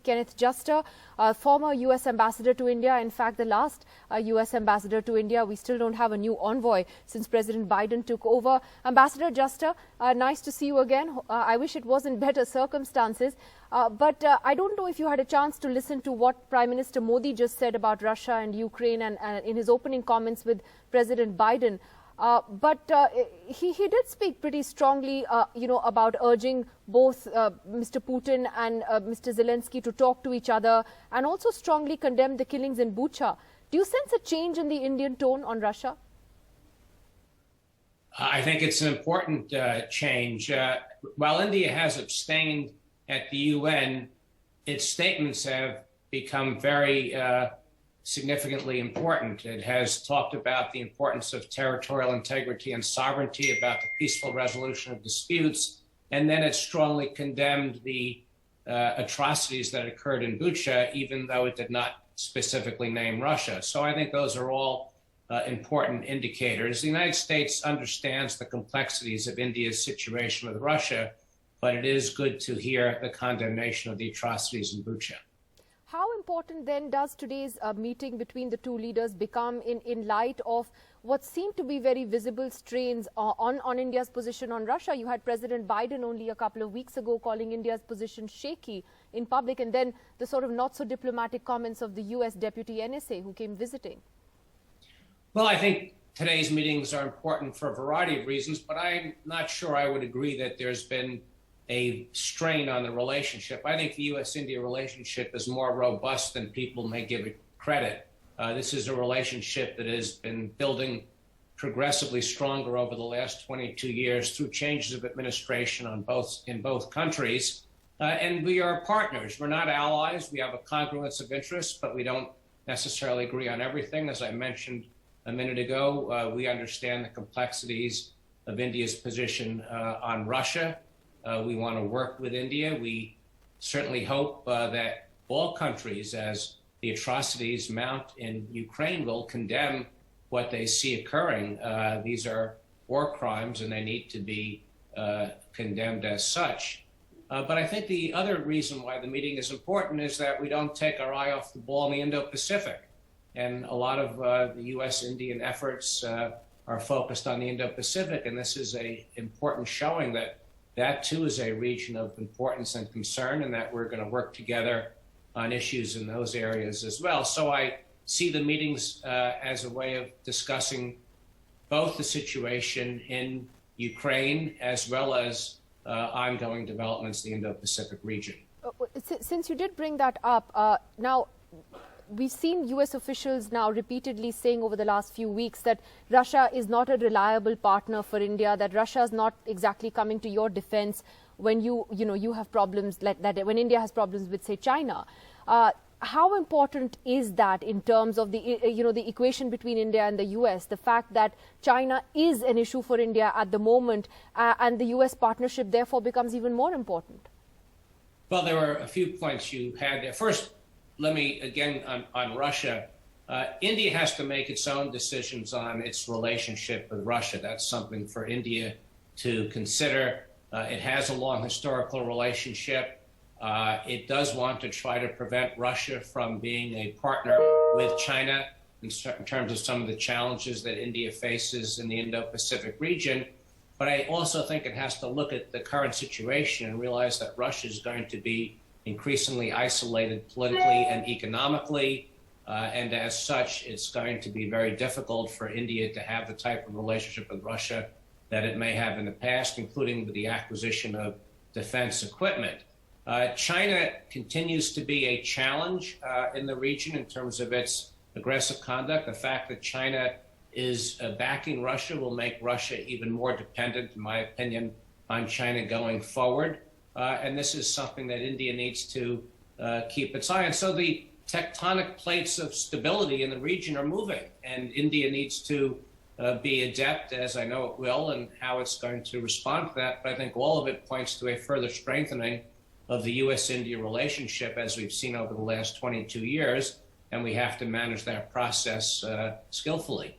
Kenneth Juster, former U.S. ambassador to India. In fact, the last U.S. ambassador to India. We still don't have a new envoy since President Biden took over. Ambassador Juster, nice to see you again. I wish it was in better circumstances. But I don't know if you had a chance to listen to what Prime Minister Modi just said about Russia and Ukraine and in his opening comments with President Biden. But he did speak pretty strongly, about urging both Mr. Putin and Mr. Zelensky to talk to each other, and also strongly condemned the killings in Bucha. Do you sense a change in the Indian tone on Russia? I think it's an important change. While India has abstained at the UN, its statements have become very significantly important. It has talked about the importance of territorial integrity and sovereignty, about the peaceful resolution of disputes, and then it strongly condemned the atrocities that occurred in Bucha, even though it did not specifically name Russia. So I think those are all important indicators. The United States understands the complexities of India's situation with Russia, but it is good to hear the condemnation of the atrocities in Bucha. How important then does today's meeting between the two leaders become in light of what seemed to be very visible strains on India's position on Russia? You had President Biden only a couple of weeks ago calling India's position shaky in public, and then the sort of not so diplomatic comments of the US Deputy NSA who came visiting. Well, I think today's meetings are important for a variety of reasons, but I'm not sure I would agree that there's been a strain on the relationship. I think the U.S.-India relationship is more robust than people may give it credit. This is a relationship that has been building progressively stronger over the last 22 years through changes of administration in both countries. And we are partners. We're not allies. We have a congruence of interests, but we don't necessarily agree on everything. As I mentioned a minute ago, we understand the complexities of India's position on Russia. We want to work with India. We certainly hope that all countries, as the atrocities mount in Ukraine, will condemn what they see occurring. These are war crimes, and they need to be condemned as such. But I think the other reason why the meeting is important is that we don't take our eye off the ball in the Indo-Pacific. And a lot of the U.S.-Indian efforts are focused on the Indo-Pacific, and this is an important showing that too is a region of importance and concern, and that we're going to work together on issues in those areas as well. So I see the meetings as a way of discussing both the situation in Ukraine as well as ongoing developments in the Indo-Pacific region. Since you did bring that up, now we've seen U.S. officials now repeatedly saying over the last few weeks that Russia is not a reliable partner for India, that Russia is not exactly coming to your defense when you have problems like that, when India has problems with, say, China. How important is that in terms of the equation between India and the U.S., the fact that China is an issue for India at the moment, and the U.S. partnership therefore becomes even more important? Well, there were a few points you had there. First, let me, again, on Russia, India has to make its own decisions on its relationship with Russia. That's something for India to consider. It has a long historical relationship. It does want to try to prevent Russia from being a partner with China in terms of some of the challenges that India faces in the Indo-Pacific region. But I also think it has to look at the current situation and realize that Russia is going to be increasingly isolated politically and economically, and as such, it's going to be very difficult for India to have the type of relationship with Russia that it may have in the past, including with the acquisition of defense equipment. China continues to be a challenge in the region in terms of its aggressive conduct. The fact that China is backing Russia will make Russia even more dependent, in my opinion, on China going forward. And this is something that India needs to keep its eye on. So the tectonic plates of stability in the region are moving, and India needs to be adept, as I know it will, and how it's going to respond to that. But I think all of it points to a further strengthening of the U.S.-India relationship, as we've seen over the last 22 years, and we have to manage that process skillfully.